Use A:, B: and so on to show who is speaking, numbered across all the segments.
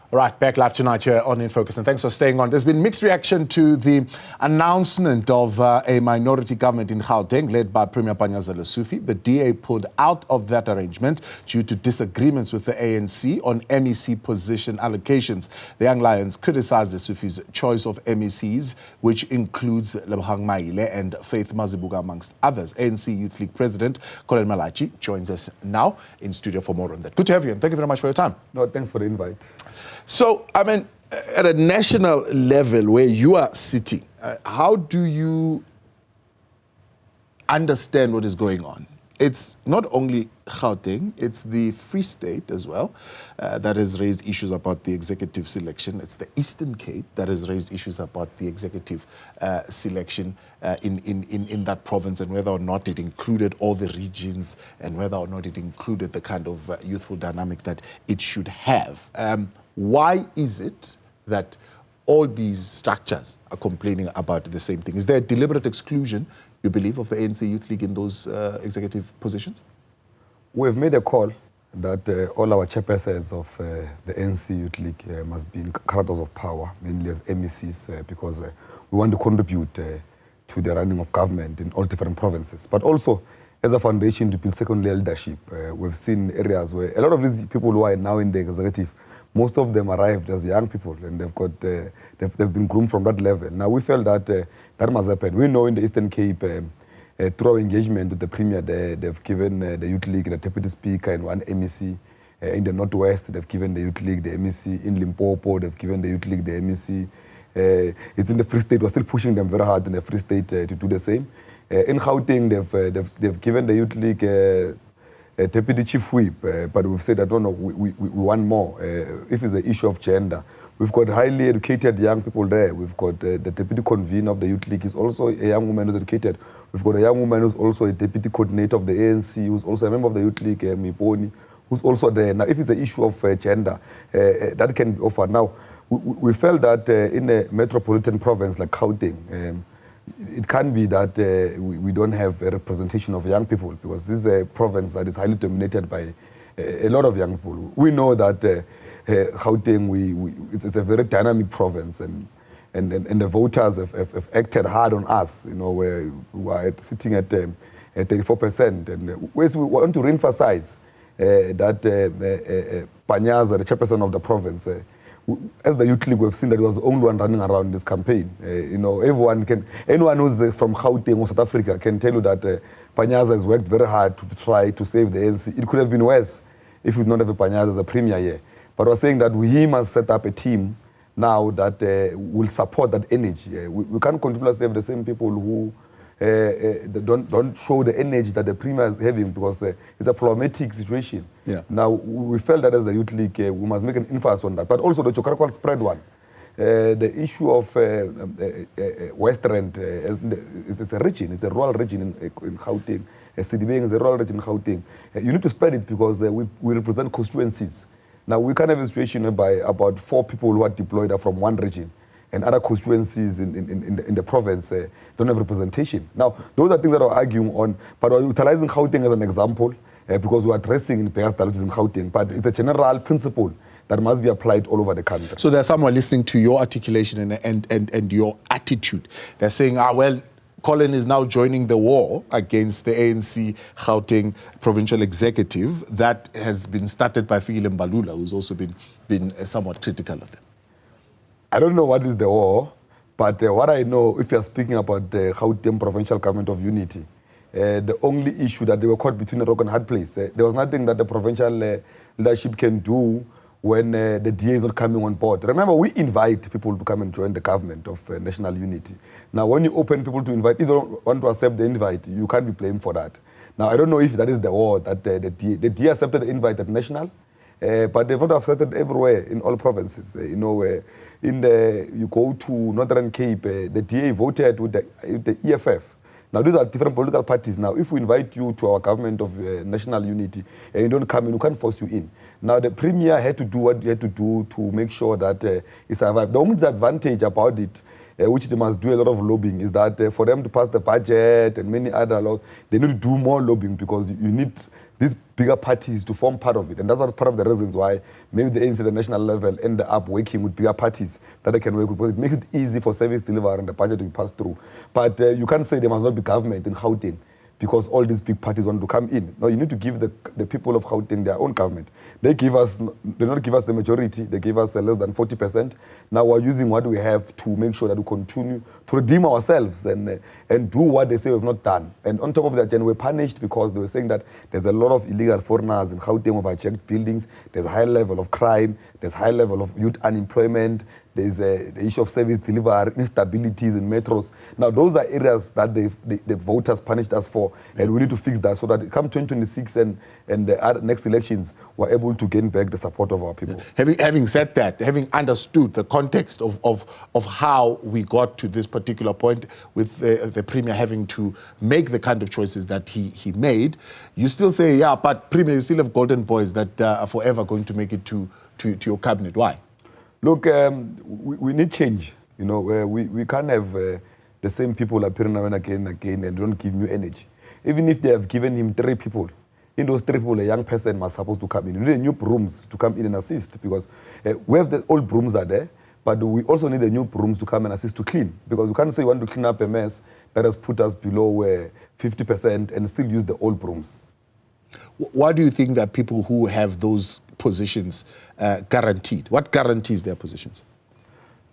A: All right, back live tonight here on In Focus, and thanks for staying on. There's been mixed reaction to the announcement of a minority government in Gauteng led by Premier Panyaza Lesufi. The DA pulled out of that arrangement due to disagreements with the ANC on MEC position allocations. The Young Lions criticized Lesufi's choice of MECs, which includes Lebohang Maile and Faith Mazibuga, amongst others. ANC Youth League President Collen Malatji joins us now in studio for more on that. Good to have you, and thank you very much for your time.
B: No, thanks for the invite.
A: So, I mean, at a national level where you are sitting, how do you understand what is going on? It's not only Gauteng, it's the Free State as well that has raised issues about the executive selection. It's the Eastern Cape that has raised issues about the executive selection in that province, and whether or not it included all the regions and whether or not it included the kind of youthful dynamic that it should have. Why is it that all these structures are complaining about the same thing? Is there a deliberate exclusion, you believe, of the ANC Youth League in those executive positions?
B: We've made a call that all our chairpersons of the ANC Youth League must be in characters of power, mainly as MECs, because we want to contribute to the running of government in all different provinces. But also, as a foundation to build secondary leadership, we've seen areas where a lot of these people who are now in the executive, most of them arrived as young people, and they've been groomed from that level. Now we felt that that must happen. We know in the Eastern Cape, through our engagement with the Premier there, they've given the Youth League the Deputy Speaker and one MEC. In the Northwest, they've given the Youth League the MEC. In Limpopo, they've given the Youth League the MEC. It's in the Free State. We're still pushing them very hard in the Free State to do the same. In Gauteng, they've given the Youth League Deputy Chief Whip, but we've said that we want more. If it's the issue of gender, we've got highly educated young people there. We've got the Deputy Convener of the Youth League is also a young woman who's educated. We've got a young woman who's also a Deputy Coordinator of the ANC, who's also a member of the Youth League, Miponi, who's also there. Now, if it's the issue of gender, that can be offered. Now, we felt that in a metropolitan province like Gauteng, it can be that we don't have a representation of young people, because this is a province that is highly dominated by a lot of young people. We know that Gauteng, it's a very dynamic province, and the voters have acted hard on us, where we are sitting at 34%. And we want to reemphasize that Panyaza, the chairperson of the province, as the Youth League, we've seen that he was the only one running around this campaign. Anyone who's from Gauteng or South Africa can tell you that Panyaza has worked very hard to try to save the ANC. It could have been worse if we did not have a Panyaza as a premier here. But we're saying that we must set up a team now that will support that energy. We can't continuously have the same people who don't show the energy that the premier is having, because it's a problematic situation. Yeah. Now, we felt that as the Youth League, we must make an emphasis on that. But also the geographical spread one. The issue of West Rand is a region, it's a rural region in Gauteng. Sidibeng is a rural region in Gauteng. You need to spread it, because we represent constituencies. Now, we can have a situation whereby about 4 people who are deployed are from one region, and other constituencies in the province don't have representation. Now, those are things that we're arguing on, but we're utilizing Gauteng as an example, because we're addressing in Payasta, which is in Gauteng, but it's a general principle that must be applied all over the country.
A: So there's someone listening to your articulation and your attitude. They're saying, well, Collen is now joining the war against the ANC Gauteng provincial executive that has been started by Fikile Mbalula, who's also been somewhat critical of them.
B: I don't know what is the war, but what I know, if you're speaking about the Gauteng Provincial Government of Unity, the only issue that they were caught between a rock and a hard place. There was nothing that the provincial leadership can do when the DA is not coming on board. Remember, we invite people to come and join the government of national unity. Now, when you open people to invite, if they don't want to accept the invite, you can't be blamed for that. Now, I don't know if that is the war that the DA accepted the invite at national, but they've not accepted everywhere in all provinces. You go to Northern Cape, the DA voted with the EFF. Now, these are different political parties. Now, if we invite you to our government of national unity and you don't come in, we can't force you in. Now, the premier had to do what he had to do to make sure that he survived. The only disadvantage about it which they must do a lot of lobbying, is that for them to pass the budget and many other laws, they need to do more lobbying because you need these bigger parties to form part of it. And that's part of the reasons why maybe the ANC at the national level end up working with bigger parties that they can work with, because it makes it easy for service delivery and the budget to be passed through. But you can't say there must not be government in Gauteng because all these big parties want to come in. No, you need to give the people of Gauteng their own government. They not give us the majority, they give us less than 40%. Now we're using what we have to make sure that we continue to redeem ourselves and do what they say we've not done. And on top of that, we're punished because they were saying that there's a lot of illegal foreigners in Gauteng who have hijacked buildings, there's a high level of crime, there's a high level of youth unemployment, there's the issue of service delivery, instabilities in metros. Now, those are areas that the voters punished us for, and we need to fix that so that come 2026 and the next elections, we're able to gain back the support of our people.
A: Having said that, having understood the context of how we got to this particular point with the Premier having to make the kind of choices that he made, you still say, yeah, but Premier, you still have golden boys that are forever going to make it to your cabinet. Why?
B: Look, we need change. You know, we can't have the same people appearing again and again and don't give new energy. Even if they have given him 3 people, in those 3 people, a young person was supposed to come in. We need new brooms to come in and assist because we have the old brooms are there, but we also need the new brooms to come and assist to clean, because we can't say we want to clean up a mess that has put us below 50% and still use the old brooms.
A: Why do you think that people who have those positions guaranteed? What guarantees their positions?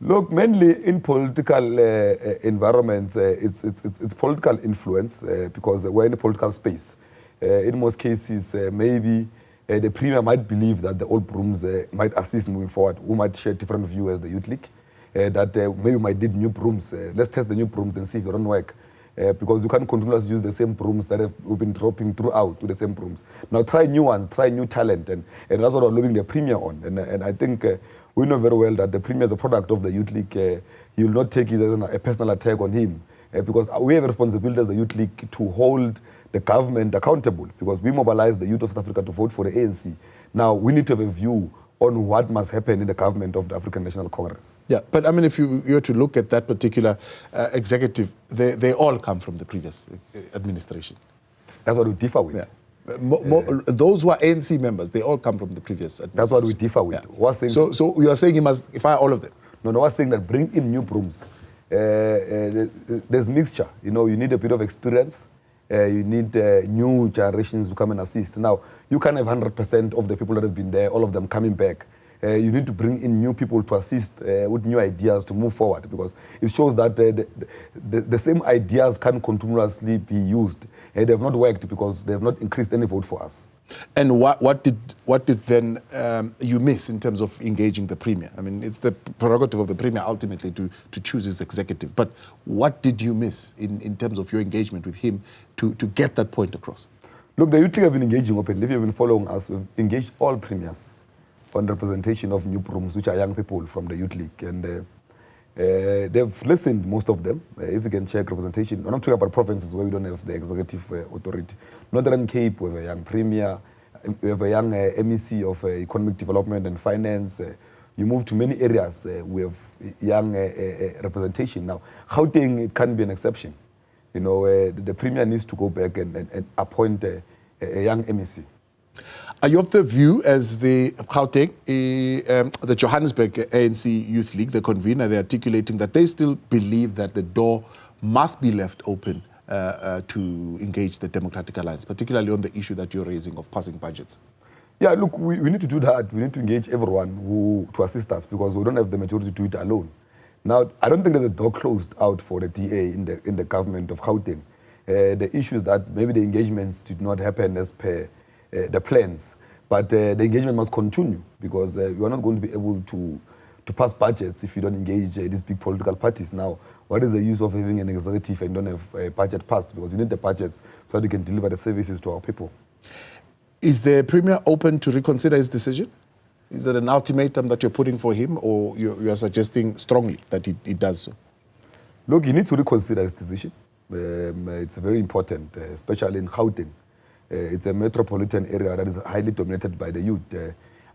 B: Look, mainly in political environments, it's political influence because we're in a political space. In most cases, maybe the Premier might believe that the old brooms might assist moving forward, who might share different views as the Youth League, that maybe might need new brooms. Let's test the new brooms and see if they don't work. Because you can't continuously use the same brooms that we've been dropping throughout with the same brooms. Now try new ones, try new talent, and that's what we're lobbying the Premier on. And I think we know very well that the Premier is a product of the Youth League. He will not take it as a personal attack on him, because we have a responsibility as the Youth League to hold the government accountable, because we mobilize the youth of South Africa to vote for the ANC. Now we need to have a view on what must happen in the government of the African National Congress.
A: Yeah, but I mean, if you were to look at that particular executive, they all come from the previous administration.
B: That's what we differ with.
A: Yeah. Those who are ANC members, they all come from the previous administration.
B: That's what we differ with.
A: Yeah. So you are saying he must fire all of them?
B: No, I was saying that bring in new brooms. There's mixture. You know, you need a bit of experience. You need new generations to come and assist. Now, you can't have 100% of the people that have been there, all of them coming back. You need to bring in new people to assist with new ideas to move forward, because it shows that the same ideas can continuously be used. They have not worked because they have not increased any vote for us.
A: And what did then you miss in terms of engaging the Premier? I mean, it's the prerogative of the Premier ultimately to choose his executive. But what did you miss in terms of your engagement with him to get that point across?
B: Look, the Youth League have been engaging openly. If you've been following us, we've engaged all premiers on representation of new brooms, which are young people from the Youth League. And they've listened, most of them. If you can check representation, we're not talking about provinces where we don't have the executive authority. Northern Cape, we have a young Premier, we have a young MEC of Economic Development and Finance. You move to many areas, we have young representation. Now, Gauteng, it can be an exception. You know, the Premier needs to go back and appoint a young MEC.
A: Are you of the view, as the Gauteng, the Johannesburg ANC Youth League, the convener, they're articulating that they still believe that the door must be left open to engage the Democratic Alliance, particularly on the issue that you're raising of passing budgets?
B: Yeah, look, we need to do that. We need to engage everyone to assist us, because we don't have the majority to do it alone. Now, I don't think there's a door closed out for the DA in the government of Gauteng. The issue is that maybe the engagements did not happen as per the plans, but the engagement must continue, because we are not going to be able to pass budgets if you don't engage these big political parties. Now, what is the use of having an executive and don't have a budget passed? Because you need the budgets so that you can deliver the services to our people.
A: Is the Premier open to reconsider his decision? Is that an ultimatum that you're putting for him, or you are suggesting strongly that he does so?
B: Look, he needs to reconsider his decision. It's very important, especially in Gauteng. It's a metropolitan area that is highly dominated by the youth.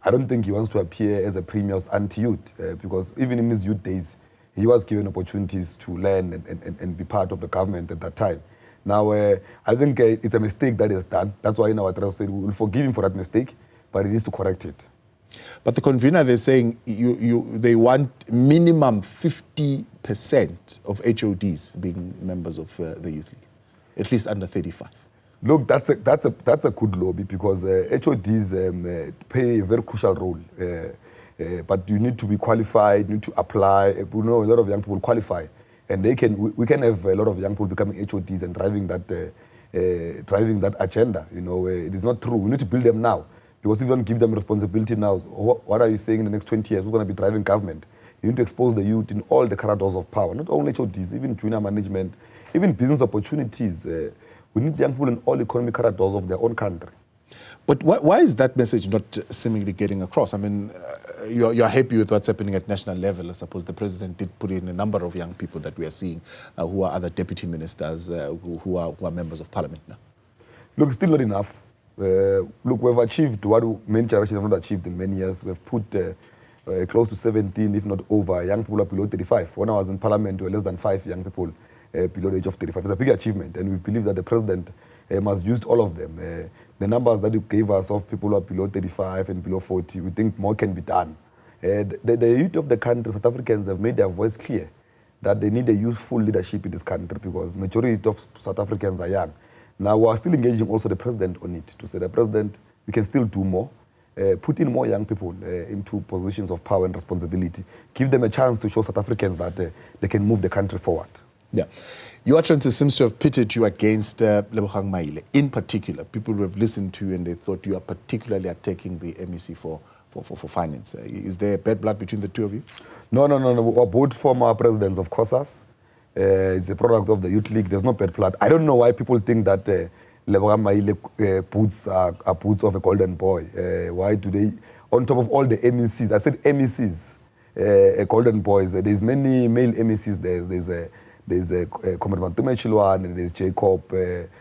B: I don't think he wants to appear as a Premier's anti-youth, because even in his youth days, he was given opportunities to learn and be part of the government at that time. Now, I think it's a mistake that is done. That's why in our trial said we will forgive him for that mistake, but he needs to correct it.
A: But the convener, they're saying they want minimum 50% of HODs being members of the Youth League, at least under 35.
B: Look, that's a good lobby because HODs play a very crucial role. But you need to be qualified, you need to apply. We know a lot of young people qualify, and we can have a lot of young people becoming HODs and driving that agenda. You know, it is not true. We need to build them now. Because if you don't give them responsibility now, what are you saying in the next 20 years? Who's going to be driving government? You need to expose the youth in all the corridors of power, not only HODs, even junior management, even business opportunities. We need young people in all economic corridors of their own country.
A: But why is that message not seemingly getting across? I mean, you're happy with what's happening at national level. I suppose the president did put in a number of young people that we are seeing who are other deputy ministers, who are members of parliament now.
B: Look, still not enough. Look, we've achieved what many generations have not achieved in many years. We've put close to 17, if not over, young people are below 35. When I was in parliament, there were less than 5 young people below the age of 35. It's a big achievement, and we believe that the president must use all of them. The numbers that you gave us of people who are below 35 and below 40, we think more can be done. The youth of the country, South Africans, have made their voice clear that they need a youthful leadership in this country because majority of South Africans are young. Now, we are still engaging also the president on it to say, the president, we can still do more, put in more young people into positions of power and responsibility, give them a chance to show South Africans that they can move the country forward.
A: Yeah. Your utterances seems to have pitted you against Lebogang Maile. In particular, people who have listened to you and they thought you are particularly attacking the MEC for finance. Is there bad blood between the two of you?
B: No. We're both former presidents of COSAS. It's a product of the Youth League. There's no bad blood. I don't know why people think that Lebogang Maile boots are boots of a golden boy. Why do they, on top of all the MECs, I said MECs, golden boys. There's many male MECs there. There's Comrade Chilwan, and there's Jacob,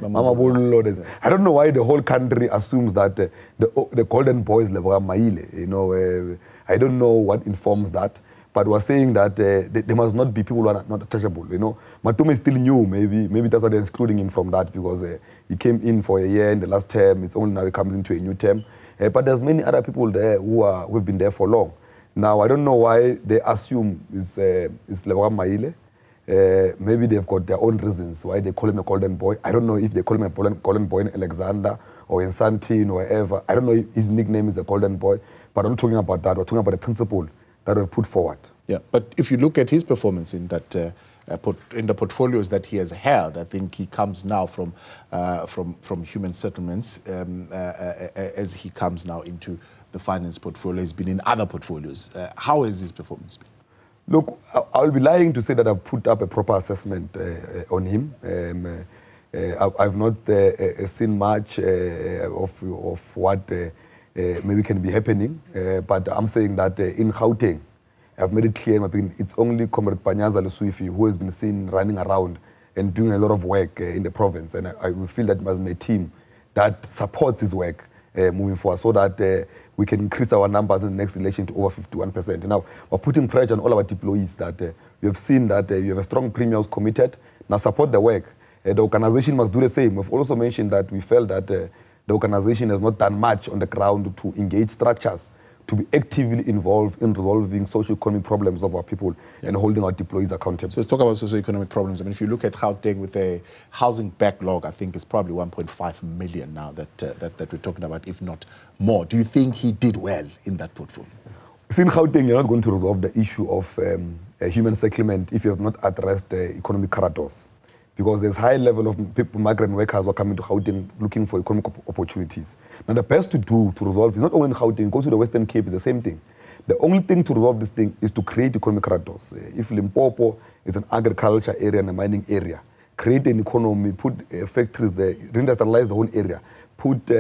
B: Mama Bullo. I don't know why the whole country assumes that the golden boy is Lebogang Maile. You know, I don't know what informs that. But we're saying that there must not be people who are not touchable. You know, Matume is still new. Maybe that's why they're excluding him from that because he came in for a year in the last term. It's only now he comes into a new term. But there's many other people there who've been there for long. Now I don't know why they assume it's Lebogang Maile. Maybe they've got their own reasons why they call him a golden boy. I don't know if they call him a golden boy in Alexander or in Santine or wherever. I don't know if his nickname is a golden boy. But I'm not talking about that. We're talking about the principle that we've put forward. Yeah,
A: but if you look at his performance in that in the portfolios that he has held, I think he comes now from human settlements as he comes now into the finance portfolio. He's been in other portfolios. How has his performance been?
B: Look, I'll be lying to say that I've put up a proper assessment on him. I've not seen much of what maybe can be happening, but I'm saying that in Gauteng, I've made it clear in my opinion, it's only Comrade Panyaza Lesufi who has been seen running around and doing a lot of work in the province, and I will feel that must be a team that supports his work moving forward so that we can increase our numbers in the next election to over 51%. Now, we're putting pressure on all our deployees that we have seen that you have a strong premier who's committed. Now support the work. The organization must do the same. We've also mentioned that we felt that the organization has not done much on the ground to engage structures, to be actively involved in resolving socio-economic problems of our people and holding our deployees accountable.
A: So let's talk about socio-economic problems. I mean, if you look at Gauteng with a housing backlog, I think it's probably 1.5 million now that we're talking about, if not more. Do you think he did well in that portfolio?
B: In Gauteng, you're not going to resolve the issue of human settlement if you have not addressed economic corridors. Because there's high level of people, migrant workers who are coming to Gauteng looking for economic opportunities. Now the best to do to resolve is not only in Gauteng, go to the Western Cape, it's the same thing. The only thing to resolve this thing is to create economic corridors. If Limpopo is an agriculture area and a mining area, create an economy, put factories there, reindustrialize the whole area, put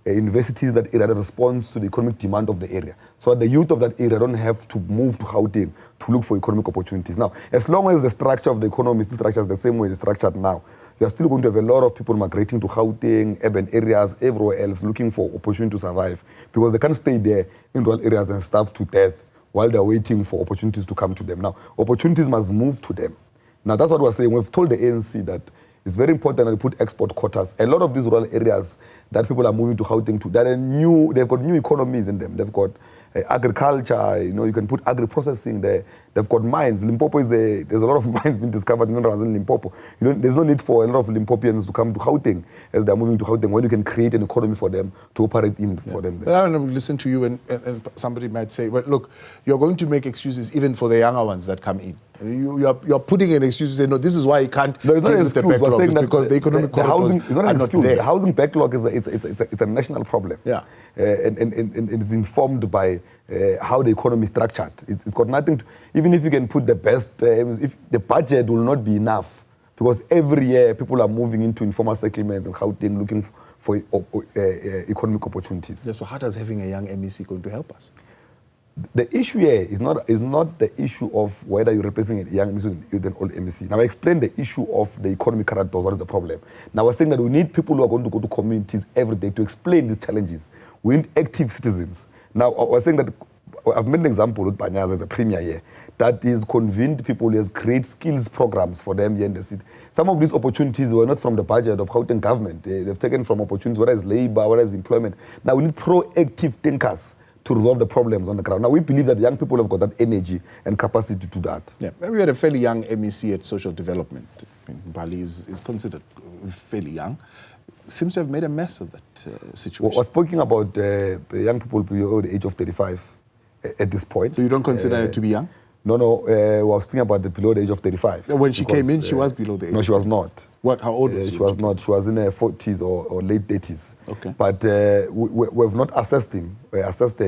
B: universities that area that responds to the economic demand of the area. So the youth of that area don't have to move to Gauteng to look for economic opportunities. Now, as long as the structure of the economy is still structured the same way it's structured now, you are still going to have a lot of people migrating to Gauteng, urban areas, everywhere else, looking for opportunity to survive. Because they can't stay there in rural areas and starve to death while they're waiting for opportunities to come to them. Now, opportunities must move to them. Now, that's what we're saying. We've told the ANC that it's very important that we put export quotas. A lot of these rural areas that people are moving to Gauteng to, they've got new economies in them. They've got agriculture, you can put agri-processing there. They've got mines. Limpopo there's a lot of mines being discovered in Limpopo. There's no need for a lot of Limpopians to come to Gauteng as they're moving to Gauteng, when you can create an economy for them to operate in for them.
A: But I want to listen to you, and somebody might say, well, look, you're going to make excuses even for the younger ones that come in. You're putting an excuse to say, no, this is why you can't deal with the backlog, because the economic corridors are not there.
B: The housing backlog it's a national problem.
A: Yeah.
B: And it's informed by how the economy is structured. It's got nothing to, even if you can put the best, if the budget will not be enough, because every year people are moving into informal settlements and Gauteng looking for economic opportunities.
A: Yeah, so how does having a young MEC going to help us?
B: The issue here is not the issue of whether you're representing a young MEC with an old MEC. Now I explained the issue of the economic character. What is the problem? Now we're saying that we need people who are going to go to communities every day to explain these challenges. We need active citizens. Now we're saying that I've made an example with Panyaza as a premier here that is convened people, he has created skills programs for them here in the city. Some of these opportunities were not from the budget of Gauteng government. They've taken from opportunities, whether it's labor, whether it's employment. Now we need proactive thinkers to resolve the problems on the ground. Now, we believe that young people have got that energy and capacity to do that.
A: Yeah, we had a fairly young MEC at social development. Bali is considered fairly young. Seems to have made a mess of that situation.
B: We're speaking about young people below the age of 35 at this point.
A: So you don't consider her to be young?
B: No, we're speaking about below the age of 35.
A: When she came in, she was below the age?
B: No, she was not.
A: What? How old was she?
B: She was not. She was in her 40s or late 30s.
A: Okay.
B: But we've not assessed her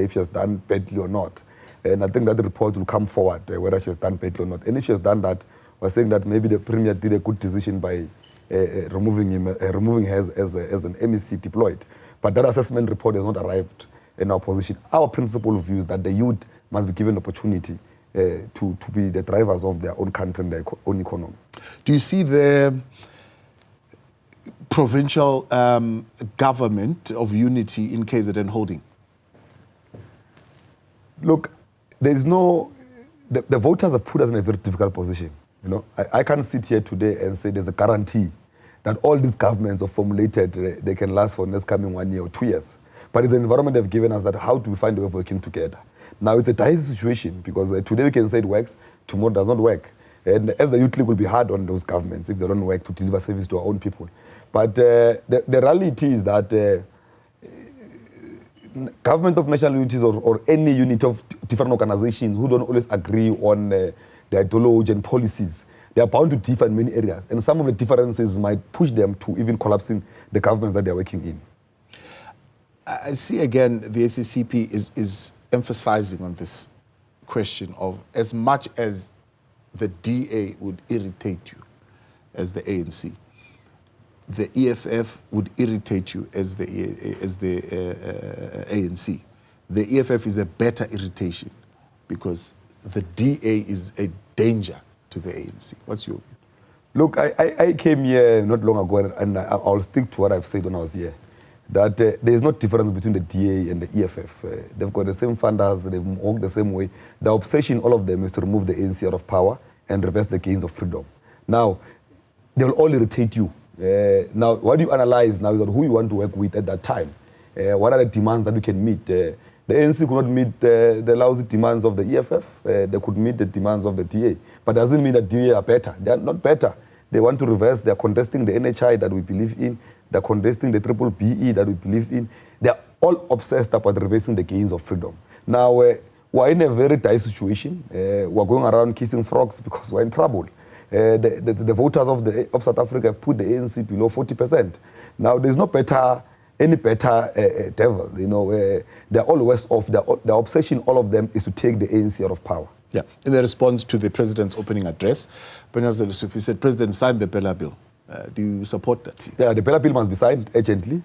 B: if she has done badly or not. And I think that the report will come forward whether she has done badly or not. And if she has done that, we're saying that maybe the Premier did a good decision by removing her as an MEC deployed. But that assessment report has not arrived in our position. Our principal view is that the youth must be given opportunity to be the drivers of their own country and their own economy.
A: Do you see the provincial government of unity in KZN holding?
B: Look, there is no... The voters have put us in a very difficult position. I can't sit here today and say there's a guarantee that all these governments are formulated, they can last for the next coming 1 year or 2 years. But it's an environment they've given us that how do we find a way of working together? Now, it's a tight situation because today we can say it works, tomorrow it does not work. And as the Youth League will be hard on those governments if they don't work to deliver service to our own people. But the reality is that government of national unities or any unit of different organizations who don't always agree on the ideology and policies, they are bound to differ in many areas. And some of the differences might push them to even collapsing the governments that they're working in.
A: I see again the ACCP is emphasizing on this question of as much as the DA would irritate you as the ANC, the EFF would irritate you as the ANC. The EFF is a better irritation because the DA is a danger to the ANC. What's your view?
B: Look, I came here not long ago and I'll stick to what I've said when I was here. That there is no difference between the DA and the EFF. They've got the same funders, they've worked the same way. The obsession, all of them, is to remove the ANC out of power and reverse the gains of freedom. Now, they will all irritate you. Now, what you analyze now is that who you want to work with at that time. What are the demands that we can meet? The ANC could not meet the lousy demands of the EFF. They could meet the demands of the DA. But doesn't mean that DA are better. They are not better. They want to reverse. They are contesting the NHI that we believe in. They're contesting the triple BE that we believe in. They're all obsessed about reversing the gains of freedom. Now, we're in a very dire situation. We're going around kissing frogs because we're in trouble. The voters of South Africa have put the ANC below 40%. Now, there's no any better devil. They're all worse off. Their obsession, all of them, is to take the ANC out of power.
A: Yeah. In the response to the president's opening address, Panyaza Lesufi said, President signed the Bela Bill. Do you support that?
B: Yeah, the Bela Bill must be signed urgently.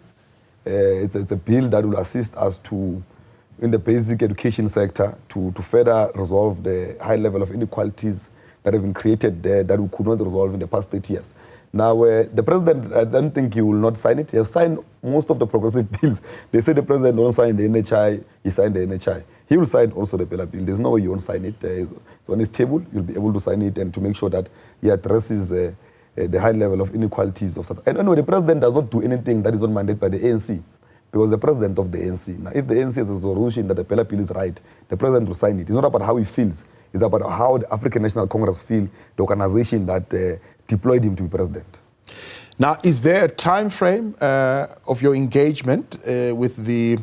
B: It's a bill that will assist us in the basic education sector, to further resolve the high level of inequalities that have been created there that we could not resolve in the past 30 years. Now, the president, I don't think he will not sign it. He has signed most of the progressive bills. They say the president won't sign the NHI, he signed the NHI. He will sign also the Bela Bill. There's no way you won't sign it. It's on his table. You'll be able to sign it and to make sure that he addresses the high level of inequalities of South. And anyway, the president does not do anything that is not mandated by the ANC, because the president of the ANC. Now, if the ANC has a resolution that the Bela Bill is right, the president will sign it. It's not about how he feels. It's about how the African National Congress feel, the organization that deployed him to be president.
A: Now, is there a time frame of your engagement with the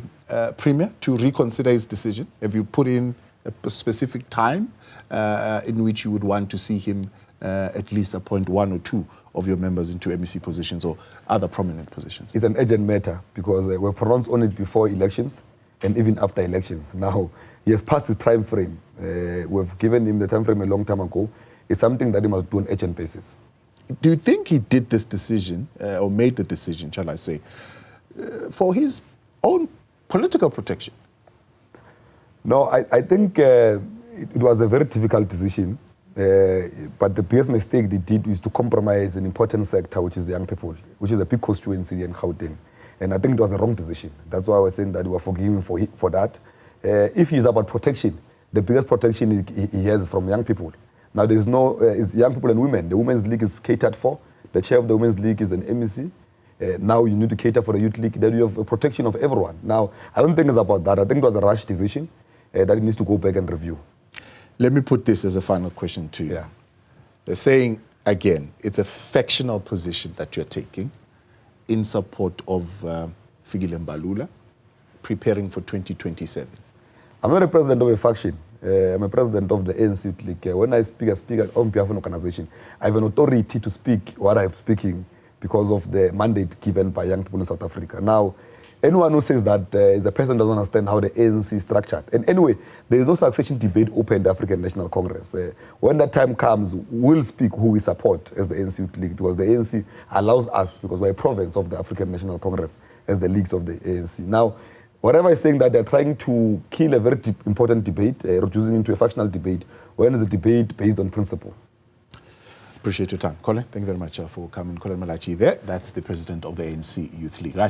A: Premier to reconsider his decision? Have you put in a specific time in which you would want to see him at least appoint one or two of your members into MEC positions or other prominent positions?
B: It's an urgent matter because we're pronounced on it before elections and even after elections. Now, he has passed his time frame. We've given him the time frame a long time ago. It's something that he must do on an urgent basis.
A: Do you think he did this decision, or made the decision, shall I say, for his own political protection?
B: No, I think it was a very difficult decision. But the biggest mistake they did was to compromise an important sector, which is young people, which is a big constituency in Gauteng. And I think it was a wrong decision. That's why I was saying that we were forgiving for that. If he's about protection, the biggest protection he has is from young people. Now, there's no, it's young people and women. The Women's League is catered for. The chair of the Women's League is an MEC. Now you need to cater for the Youth League. Then you have a protection of everyone. Now, I don't think it's about that. I think it was a rash decision that it needs to go back and review.
A: Let me put this as a final question to you.
B: Yeah.
A: They're saying, again, it's a factional position that you're taking in support of Fragility, preparing for 2027.
B: I'm not a president of a faction. I'm a president of the ANC Youth League. When I speak on behalf of an organization. I have an authority to speak what I'm speaking because of the mandate given by young people in South Africa. Now, anyone who says that is a person who doesn't understand how the ANC is structured. And anyway, there is no succession debate open in the African National Congress. When that time comes, we'll speak who we support as the ANC Youth League, because the ANC allows us, because we're a province of the African National Congress, as the leagues of the ANC. Now, whatever is saying that they're trying to kill a very important debate, reducing it into a factional debate, when it's a debate based on principle.
A: Appreciate your time. Collen, thank you very much for coming. Collen Malatji there. That's the president of the ANC Youth League. Right.